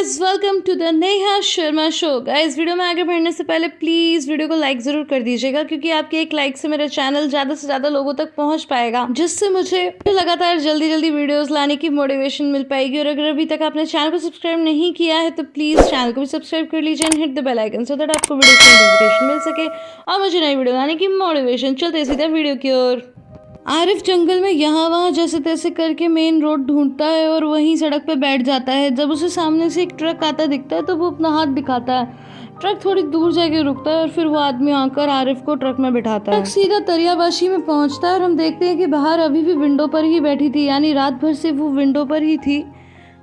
Guys, welcome to the Neha Sharma show. Guys, video में आगे बढ़ने से पहले प्लीज़ वीडियो को लाइक ज़रूर कर दीजिएगा, क्योंकि आपके एक लाइक से मेरा चैनल ज़्यादा से ज़्यादा लोगों तक पहुंच पाएगा, जिससे मुझे लगातार जल्दी जल्दी वीडियोस लाने की मोटिवेशन मिल पाएगी। और अगर अभी तक आपने चैनल को सब्सक्राइब नहीं किया है तो प्लीज़ चैनल को भी सब्सक्राइब कर लीजिए and hit the bell icon, so that आपको वीडियो की नोटिफिकेशन मिल सके और मुझे नई वीडियो लाने की मोटिवेशन। चलते सीधा वीडियो की ओर। आरिफ जंगल में यहाँ वहाँ जैसे तैसे करके मेन रोड ढूंढता है और वहीं सड़क पे बैठ जाता है। जब उसे सामने से एक ट्रक आता दिखता है तो वो अपना हाथ दिखाता है। ट्रक थोड़ी दूर जाके रुकता है और फिर वो आदमी आकर आरिफ को ट्रक में बिठाता है। ट्रक सीधा तरियाबाशी में पहुंचता है और हम देखते हैं कि बाहर अभी भी विंडो पर ही बैठी थी, यानी रात भर से वो विंडो पर ही थी।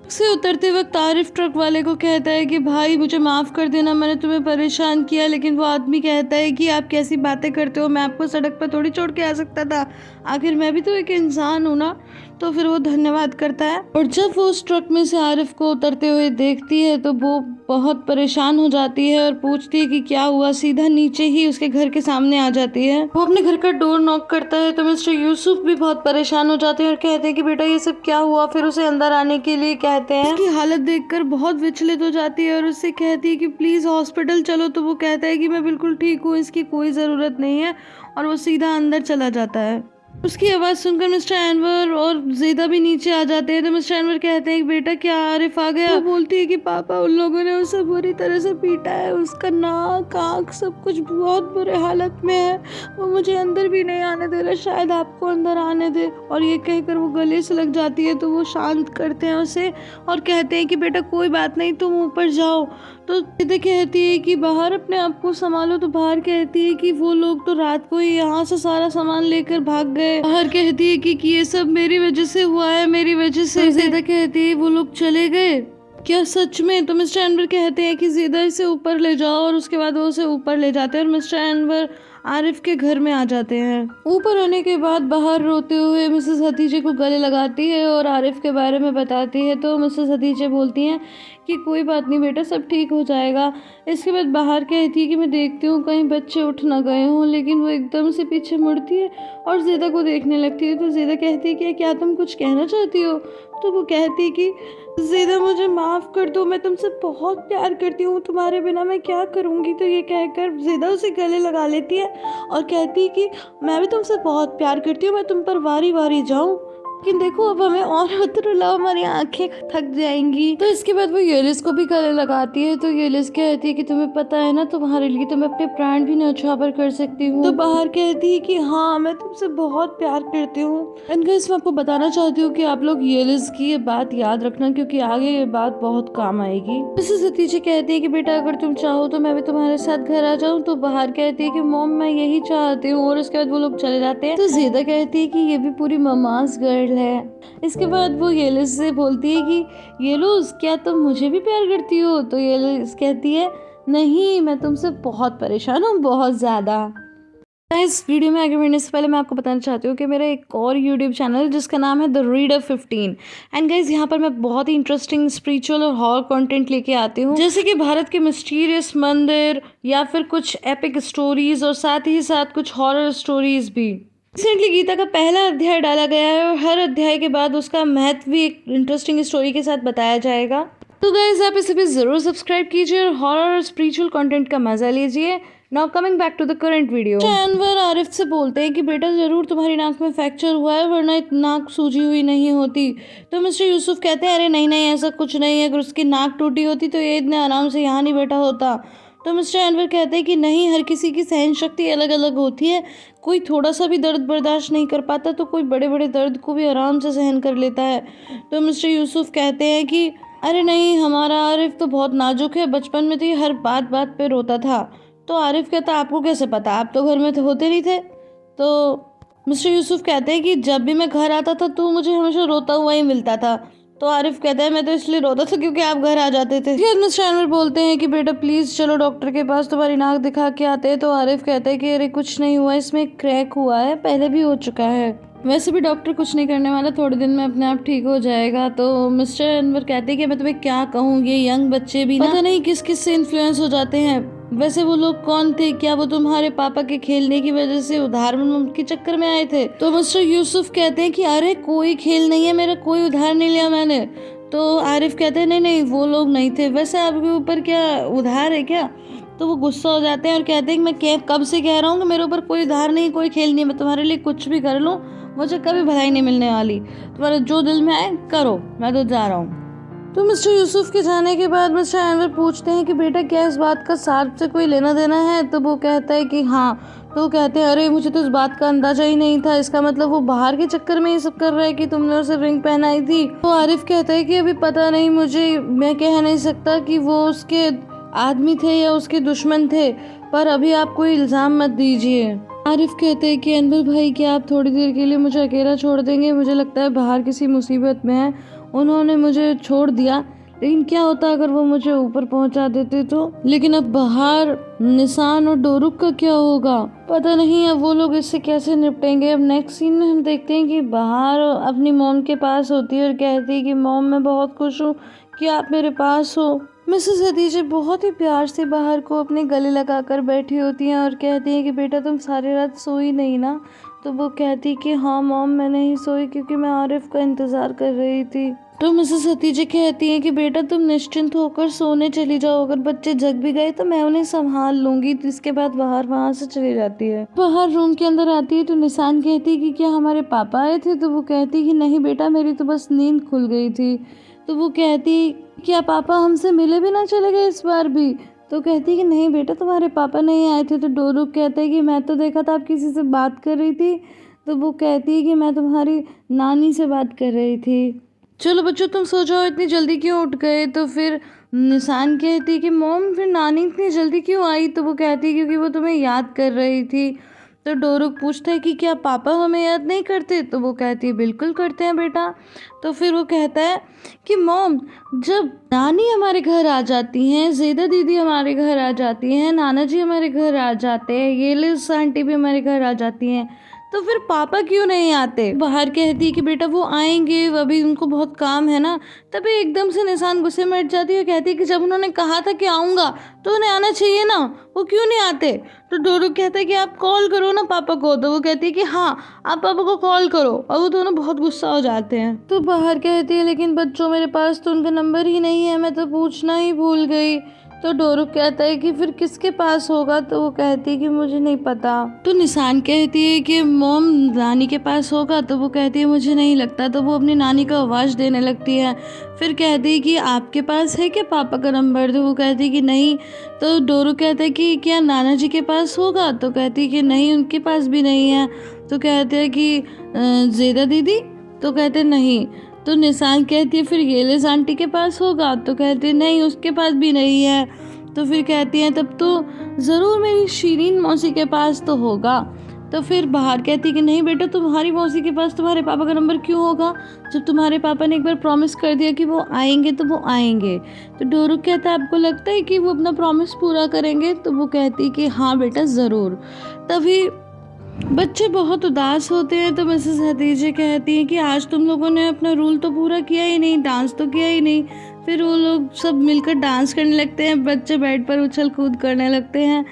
से उतरते वक्त आरिफ ट्रक वाले को कहता है कि भाई मुझे माफ़ कर देना, मैंने तुम्हें परेशान किया। लेकिन वो आदमी कहता है कि आप कैसी बातें करते हो, मैं आपको सड़क पर थोड़ी छोड़ के आ सकता था, आखिर मैं भी तो एक इंसान हूँ ना। तो फिर वो धन्यवाद करता है। और जब वो उस ट्रक में से आरिफ को उतरते हुए देखती है तो वो बहुत परेशान हो जाती है और पूछती है कि क्या हुआ। सीधा नीचे ही उसके घर के सामने आ जाती है। वो अपने घर का डोर नॉक करता है तो मिस्टर यूसुफ भी बहुत परेशान हो जाते हैं और कहते हैं कि बेटा ये सब क्या हुआ। फिर उसे अंदर आने के लिए कहते हैं। उसकी हालत देखकर बहुत विचलित हो जाती है और उससे कहती है कि प्लीज हॉस्पिटल चलो। तो वो कहता है कि मैं बिल्कुल ठीक हूँ, इसकी कोई ज़रूरत नहीं है, और वो सीधा अंदर चला जाता है। उसकी आवाज़ सुनकर मिस्टर एनवर और ज़ेदा भी नीचे आ जाते हैं। तो मिस्टर एनवर कहते हैं कि बेटा क्या आरिफ आ गया। वो बोलती है कि पापा उन लोगों ने उसे बुरी तरह से पीटा है, उसका नाक आँख सब कुछ बहुत बुरे हालत में है, वो मुझे अंदर भी नहीं आने दे रहा, शायद आपको अंदर आने दे। और ये कहकर वो गले से लग जाती है। तो वो शांत करते हैं उसे और कहते हैं कि बेटा कोई बात नहीं, तुम ऊपर जाओ। तो ज़ेदा कहती है कि बाहर अपने आप को संभालो। तो बाहर कहती है कि वो लोग तो रात को ही यहाँ से सारा सामान लेकर भाग गए। बाहर कहती है कि ये सब मेरी वजह से हुआ है, मेरी वजह से। ज़ेदा कहती है वो लोग चले गए क्या सच में? तो मिस्टर एनवर कहते हैं कि ज़ेदा इसे ऊपर ले जाओ, और उसके बाद वो उसे ऊपर ले जाते हैं और मिस्टर एनवर आरिफ के घर में आ जाते हैं। ऊपर आने के बाद बाहर रोते हुए मिसेस हतीजे को गले लगाती है और आरिफ के बारे में बताती है। तो मिसेस हतीजे बोलती हैं कि कोई बात नहीं बेटा, सब ठीक हो जाएगा। इसके बाद बाहर कहती है कि मैं देखती हूँ कहीं बच्चे उठ ना गए हों। लेकिन वो एकदम से पीछे मुड़ती है और ज़ेदा को देखने लगती है। तो ज़ेदा कहती है कि क्या तुम कुछ कहना चाहती हो? तो वो कहती है कि ज़ेदा मुझे माफ़ कर दो, मैं तुमसे बहुत प्यार करती हूँ, तुम्हारे बिना मैं क्या करूँगी। तो ये कहकर ज़ेदा उसे गले लगा लेती है और कहती है कि मैं भी तुमसे बहुत प्यार करती हूँ, मैं तुम पर वारी वारी जाऊँ, लेकिन देखो अब हमें और मत रुलाओ, हमारी आंखें थक जाएंगी। तो इसके बाद वो येलिस को भी गले लगाती है। तो येलिस कहती है कि तुम्हें पता है ना, तुम्हारे लिए तो मैं अपने प्राण भी न्यौछावर कर सकती हूँ। तो बाहर कहती है कि हाँ मैं तुमसे बहुत प्यार करती हूँ। एंड गाइस, मैं आपको बताना चाहती हूँ कि आप लोग येलिस की ये बात याद रखना, क्योंकि आगे ये बात बहुत काम आएगी। मिसेस हतीजे कहती है कि बेटा अगर तुम चाहो तो मैं भी तुम्हारे साथ घर आ जाऊँ। तो बाहर कहती है कि मॉम मैं यही चाहती हूँ। और उसके बाद वो लोग चले जाते हैं। तो ज़ेदा कहती है कि ये भी पूरी ममाज गर्ल है। इसके बाद वो येलिस से बोलती है कि येलिस क्या तुम मुझे भी प्यार करती हो? तो येलिस कहती है नहीं, मैं तुमसे बहुत परेशान हूँ, बहुत ज़्यादा। इस वीडियो में आगे बढ़ने से पहले मैं आपको बताना चाहती हूँ कि मेरा एक और यूट्यूब चैनल है जिसका नाम है द रीडर 15। एंड गाइज यहाँ पर मैं बहुत ही इंटरेस्टिंग स्पिरिचुअल और हॉरर कंटेंट लेके आती हूँ, जैसे कि भारत के मिस्टीरियस मंदिर या फिर कुछ एपिक स्टोरीज और साथ ही साथ कुछ हॉरर स्टोरीज भी। रिसेंटली गीता का पहला अध्याय डाला गया है और हर अध्याय के बाद उसका महत्व भी एक इंटरेस्टिंग स्टोरी के साथ बताया जाएगा। तो गाइज आप इसे भी ज़रूर सब्सक्राइब कीजिए और हॉरर और स्पिरिचुअल कंटेंट का मजा लीजिए। Now coming back to the current video. Anwar Arif से बोलते हैं कि बेटा ज़रूर तुम्हारी नाक में फ्रैक्चर हुआ है, वरना नाक सूजी हुई नहीं होती। तो मिस्टर यूसुफ कहते हैं अरे नहीं नहीं ऐसा कुछ नहीं है, अगर उसकी नाक टूटी होती तो ये इतने आराम से यहाँ नहीं बैठा होता। तो मिस्टर एनवर कहते हैं कि नहीं, हर किसी की सहन शक्ति अलग अलग होती है, कोई थोड़ा सा भी दर्द बर्दाश्त नहीं कर पाता तो कोई बड़े बड़े दर्द को भी आराम से सहन कर लेता है। तो मिस्टर यूसुफ कहते हैं कि अरे नहीं, हमारा आरिफ तो बहुत नाजुक है, बचपन में तो ये हर बात बात पे रोता था। तो आरिफ कहता आपको कैसे पता, आप तो घर में तो होते नहीं थे। तो मिस्टर यूसुफ कहते हैं कि जब भी मैं घर आता था तो मुझे हमेशा रोता हुआ ही मिलता था। तो आरिफ कहता है मैं तो इसलिए रोता था क्योंकि आप घर आ जाते थे। फिर मिस्टर एनवर बोलते हैं कि बेटा प्लीज़ चलो डॉक्टर के पास, तुम्हारी नाक दिखा के आते हैं। तो आरिफ कहता है कि अरे कुछ नहीं हुआ, इसमें क्रैक हुआ है, पहले भी हो चुका है, वैसे भी डॉक्टर कुछ नहीं करने वाला, थोड़े दिन में अपने आप ठीक हो जाएगा। तो मिस्टर एनवर कहते हैं कि मैं तुम्हें क्या कहूँ, ये यंग बच्चे भी ना पता नहीं किस किस से इन्फ्लुएंस हो जाते हैं। वैसे वो लोग कौन थे? क्या वो तुम्हारे पापा के खेलने की वजह से उधार के चक्कर में आए थे? तो मिस्टर यूसुफ कहते हैं कि अरे कोई खेल नहीं है, मेरा कोई उधार नहीं लिया मैंने। तो आरिफ कहते हैं नहीं नहीं वो लोग नहीं थे, वैसे आपके ऊपर क्या उधार है क्या? तो वो गुस्सा हो जाते हैं और कहते हैं कि मैं कब से कह रहा हूँ कि मेरे ऊपर कोई उधार नहीं, कोई खेल नहीं, मैं तुम्हारे लिए कुछ भी कर लूँ, मुझे कभी भलाई नहीं मिलने वाली, तुम्हारा जो दिल में आए करो, मैं तो जा रहा हूँ। तो मिस्टर यूसुफ के जाने के बाद मिस्टर अनवर पूछते हैं कि बेटा क्या इस बात का सार्फ से कोई लेना देना है? तो वो कहता है कि हाँ। तो वो कहते हैं अरे मुझे तो इस बात का अंदाजा ही नहीं था, इसका मतलब वो बाहर के चक्कर में ये सब कर रहा है कि तुमने उसे रिंग पहनाई थी। तो आरिफ कहता है कि अभी पता नहीं मुझे, मैं कह नहीं सकता कि वो उसके आदमी थे या उसके दुश्मन थे, पर अभी आप कोई इल्ज़ाम मत दीजिए। आरिफ कहते हैं कि अनवर भाई क्या आप थोड़ी देर के लिए मुझे अकेला छोड़ देंगे? मुझे लगता है बाहर किसी मुसीबत में है, उन्होंने मुझे छोड़ दिया, लेकिन क्या होता अगर वो मुझे ऊपर पहुंचा देते तो? लेकिन अब बाहर निशान और डोरुक का क्या होगा? पता नहीं अब वो लोग इससे कैसे निपटेंगे। अब नेक्स्ट सीन में हम देखते हैं कि बाहर अपनी मॉम के पास होती है और कहती है कि मॉम मैं बहुत खुश हूँ कि आप मेरे पास हो। मिसेस हदीजा बहुत ही प्यार से बाहर को अपने गले लगाकर बैठी होती हैं और कहती हैं कि बेटा तुम सारी रात सोई नहीं ना? तो वो कहती कि हाँ मॉम मैं नहीं सोई क्योंकि मैं आरिफ का इंतज़ार कर रही थी। तो मिसेस हतीजा कहती हैं कि बेटा तुम निश्चिंत होकर सोने चली जाओ, अगर बच्चे जग भी गए तो मैं उन्हें संभाल लूंगी। तो इसके बाद बाहर वहाँ से चली जाती है। बाहर रूम के अंदर आती है तो निशान कहती है कि क्या हमारे पापा आए थे? तो वो कहती कि नहीं बेटा मेरी तो बस नींद खुल गई थी। तो वो कहती क्या पापा हमसे मिले भी ना चले गए इस बार भी? तो कहती कि नहीं बेटा तुम्हारे पापा नहीं आए थे। तो डोरुक कहता है कि मैं तो देखा था आप किसी से बात कर रही थी। तो वो कहती है कि मैं तुम्हारी नानी से बात कर रही थी। चलो बच्चों तुम सो जाओ, इतनी जल्दी क्यों उठ गए? तो फिर निशान कहती कि मॉम फिर नानी इतनी जल्दी क्यों आई? तो वो कहती क्योंकि वो तुम्हें याद कर रही थी। तो डोरुक पूछता है कि क्या पापा हमें याद नहीं करते? तो वो कहती है बिल्कुल करते हैं बेटा। तो फिर वो कहता है कि मॉम जब नानी हमारे घर आ जाती हैं, ज़ेदा दीदी हमारे घर आ जाती हैं, नाना जी हमारे घर आ जाते हैं, ये लिस आंटी भी हमारे घर आ जाती हैं, तो फिर पापा क्यों नहीं आते? बाहर कहती है कि बेटा वो आएंगे, अभी उनको बहुत काम है ना। तभी एकदम से निशान गुस्से में हट जाती है और कहती है कि जब उन्होंने कहा था कि आऊँगा तो उन्हें आना चाहिए ना, वो क्यों नहीं आते? तो डोरुक कहता है कि आप कॉल करो ना पापा को। तो वो कहती है कि हाँ आप पापा को कॉल करो, और वो दोनों बहुत गुस्सा हो जाते हैं। तो बाहर कहती है लेकिन बच्चों मेरे पास तो उनका नंबर ही नहीं है, मैं तो पूछना ही भूल गई। तो डोरुक कहता है कि फिर किसके पास होगा? तो वो कहती है कि मुझे नहीं पता। तो निशान कहती है कि मॉम नानी के पास होगा। तो वो कहती है मुझे नहीं लगता। तो वो अपनी नानी को आवाज़ देने लगती है। फिर कहती है कि आपके पास है क्या पापा का नंबर? तो वो कहती है कि नहीं। तो डोरुक कहता है कि क्या नाना जी के पास होगा? तो कहती है कि नहीं उनके पास भी नहीं है। तो कहते हैं कि ज़ेदा दीदी? तो कहते नहीं। तो निशान कहती है फिर येलिस आंटी के पास होगा? तो कहती है नहीं उसके पास भी नहीं है। तो फिर कहती है तब तो ज़रूर मेरी शीरीन मौसी के पास तो होगा। तो फिर बाहर कहती है कि नहीं बेटा तुम्हारी मौसी के पास तुम्हारे पापा का नंबर क्यों होगा? जब तुम्हारे पापा ने एक बार प्रॉमिस कर दिया कि वो आएंगे तो वो आएंगे। तो डोरुक कहता है आपको लगता है कि वो अपना प्रॉमिस पूरा करेंगे? तो वो कहती है कि हाँ बेटा ज़रूर। तभी बच्चे बहुत उदास होते हैं। तो मिसेस हदीजा कहती हैं कि आज तुम लोगों ने अपना रूल तो पूरा किया ही नहीं, डांस तो किया ही नहीं। फिर वो लोग सब मिलकर डांस करने लगते हैं, बच्चे बेड पर उछल कूद करने लगते हैं।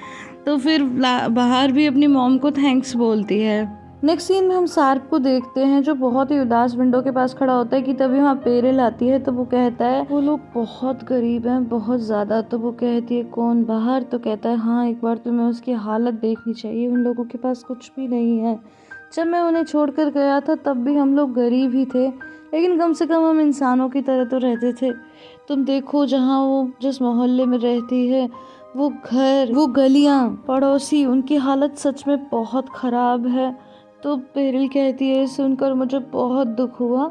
तो फिर बाहर भी अपनी मॉम को थैंक्स बोलती है। नेक्स्ट सीन में हम सार्प को देखते हैं जो बहुत ही उदास विंडो के पास खड़ा होता है कि तभी वहाँ पेरेल आती है। तो वो कहता है वो लोग बहुत गरीब हैं, बहुत ज़्यादा। तो वो कहती है कौन बाहर? तो कहता है हाँ एक बार तुम्हें उसकी हालत देखनी चाहिए, उन लोगों के पास कुछ भी नहीं है। जब मैं उन्हें छोड़कर गया था तब भी हम लोग गरीब ही थे, लेकिन कम से कम हम इंसानों की तरह तो रहते थे। तुम देखो जहाँ वो जिस मोहल्ले में रहती है, वो घर, वो गलियाँ, पड़ोसी, उनकी हालत सच में बहुत ख़राब है। तो पेरिल कहती है सुनकर मुझे बहुत दुख हुआ।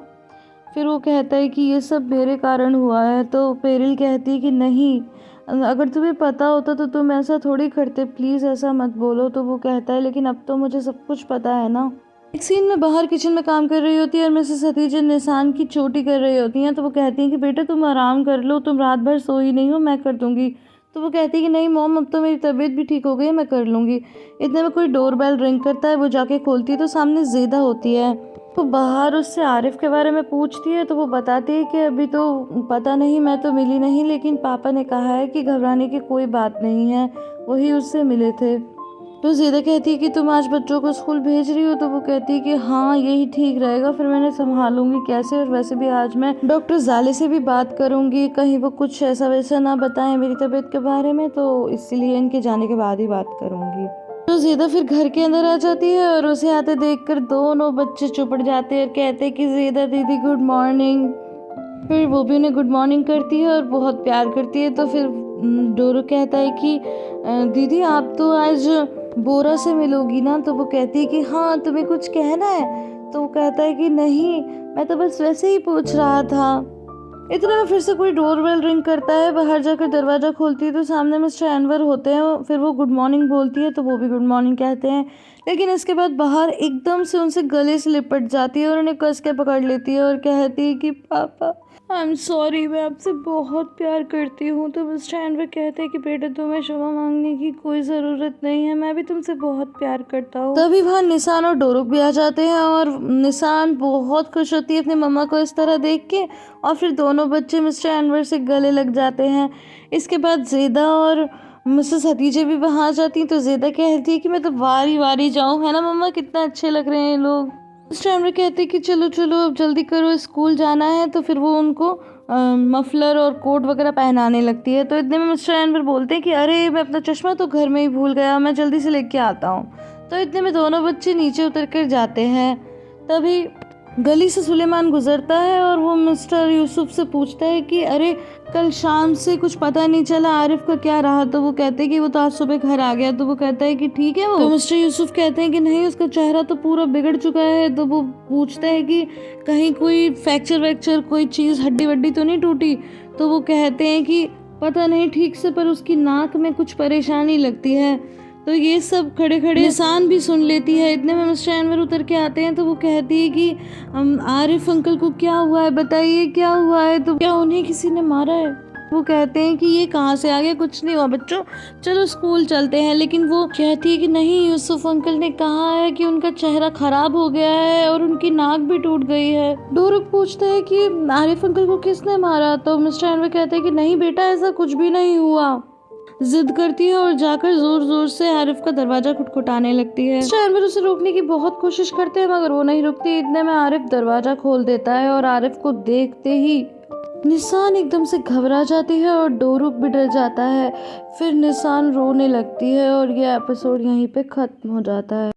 फिर वो कहता है कि ये सब मेरे कारण हुआ है। तो पेरिल कहती है कि नहीं, अगर तुम्हें पता होता तो तुम ऐसा थोड़ी करते, प्लीज़ ऐसा मत बोलो। तो वो कहता है लेकिन अब तो मुझे सब कुछ पता है ना। एक सीन में बाहर किचन में काम कर रही होती है और मिसेस हतीजा निशान की चोटी कर रही होती हैं। तो वो कहती हैं कि बेटा तुम आराम कर लो, तुम रात भर सोई नहीं हो, मैं कर दूंगी। तो वो कहती है कि नहीं मॉम अब तो मेरी तबीयत भी ठीक हो गई है, मैं कर लूँगी। इतने में कोई डोरबेल रिंग करता है, वो जाके खोलती है तो सामने ज़ेदा होती है। तो बाहर उससे आरिफ के बारे में पूछती है। तो वो बताती है कि अभी तो पता नहीं, मैं तो मिली नहीं, लेकिन पापा ने कहा है कि घबराने की कोई बात नहीं है, वही उससे मिले थे। तो ज़ेदा कहती है कि तुम आज बच्चों को स्कूल भेज रही हो? तो वो कहती है कि हाँ यही ठीक रहेगा, फिर मैंने संभालूंगी कैसे, और वैसे भी आज मैं डॉक्टर जाले से भी बात करूंगी, कहीं वो कुछ ऐसा वैसा ना बताएं मेरी तबीयत के बारे में, तो इसीलिए इनके जाने के बाद ही बात करूंगी। तो ज़ेदा फिर घर के अंदर आ जाती है और उसे आते देखकर दोनों बच्चे चुपड़ जाते हैं और कहते हैं कि ज़ेदा दीदी गुड मॉर्निंग। फिर वो भी उन्हें गुड मॉर्निंग करती है और बहुत प्यार करती है। तो फिर डोरू कहता है कि दीदी आप तो आज बोरा से मिलोगी ना? तो वो कहती है कि हाँ तुम्हें कुछ कहना है? तो वो कहता है कि नहीं, मैं तो बस वैसे ही पूछ रहा था। इतने में फिर से कोई डोरबेल रिंग करता है, बाहर जाकर दरवाज़ा खोलती है तो सामने मिस्टर अनवर होते हैं। फिर वो गुड मॉर्निंग बोलती है तो वो भी गुड मॉर्निंग कहते हैं, लेकिन इसके बाद बाहर एकदम से उनसे गले से लिपट जाती है और उन्हें कस के पकड़ लेती है और कहती है कि पापा आई एम सॉरी, मैं आपसे बहुत प्यार करती हूँ। तो मिस्टर अनवर कहते हैं कि बेटा तुम्हें क्षमा मांगने की कोई ज़रूरत नहीं है, मैं भी तुमसे बहुत प्यार करता हूँ। तभी वहाँ निसान और डोरुक भी आ जाते हैं और निसान बहुत खुश होती है अपनी मम्मा को इस तरह देख के, और फिर दोनों बच्चे मिस्टर अनवर से गले लग जाते हैं। इसके बाद ज़ेदा और मिसेस हतीजे भी वहाँ आ जाती हैं। तो ज़ेदा कहती है कि मैं तो वारी वारी जाऊँ, है ना मम्मा, कितना अच्छे लग रहे हैं लोग। मिस्टर अनवर कहते हैं कि चलो चलो अब जल्दी करो, स्कूल जाना है। तो फिर वो उनको मफलर और कोट वगैरह पहनाने लगती है। तो इतने में मिस्टर अनवर बोलते हैं कि अरे मैं अपना चश्मा तो घर में ही भूल गया, मैं जल्दी से लेके आता हूँ। तो इतने में दोनों बच्चे नीचे उतर कर जाते हैं। तभी गली से सुलेमान गुजरता है और वो मिस्टर यूसुफ से पूछता है कि अरे कल शाम से कुछ पता नहीं चला, आरिफ का क्या रहा? तो वो कहते हैं कि वो तो आज सुबह घर आ गया। तो वो कहता है कि ठीक है वो। तो मिस्टर यूसुफ कहते हैं कि नहीं, उसका चेहरा तो पूरा बिगड़ चुका है। तो वो पूछता है कि कहीं कोई फ्रैक्चर वैक्चर, कोई चीज़ हड्डी वड्डी तो नहीं टूटी? तो वो कहते हैं कि पता नहीं ठीक से, पर उसकी नाक में कुछ परेशानी लगती है। तो ये सब खड़े खड़े निसान भी सुन लेती है। इतने में मिस्टर अनवर उतर के आते हैं। तो वो कहती है कि आरिफ अंकल को क्या हुआ है, बताइए क्या हुआ है? तो क्या उन्हें किसी ने मारा है? वो कहते हैं कि ये कहाँ से आ गया, कुछ नहीं हुआ बच्चों, चलो स्कूल चलते हैं। लेकिन वो कहती है कि नहीं, यूसुफ अंकल ने कहा है कि उनका चेहरा खराब हो गया है और उनकी नाक भी टूट गई है। डोरुक पूछता है कि आरिफ अंकल को किसने मारा? तो मिस्टर अनवर कहते हैं कि नहीं बेटा, ऐसा कुछ भी नहीं हुआ। जिद करती है और जाकर जोर जोर से आरिफ का दरवाजा खटखटाने लगती है। मिस्टर अनवर उसे रोकने की बहुत कोशिश करते हैं मगर वो नहीं रुकती। इतने में आरिफ दरवाजा खोल देता है और आरिफ को देखते ही निसान एकदम से घबरा जाती है और डोरुक भी डर जाता है। फिर निसान रोने लगती है और यह एपिसोड यहीं पे खत्म हो जाता है।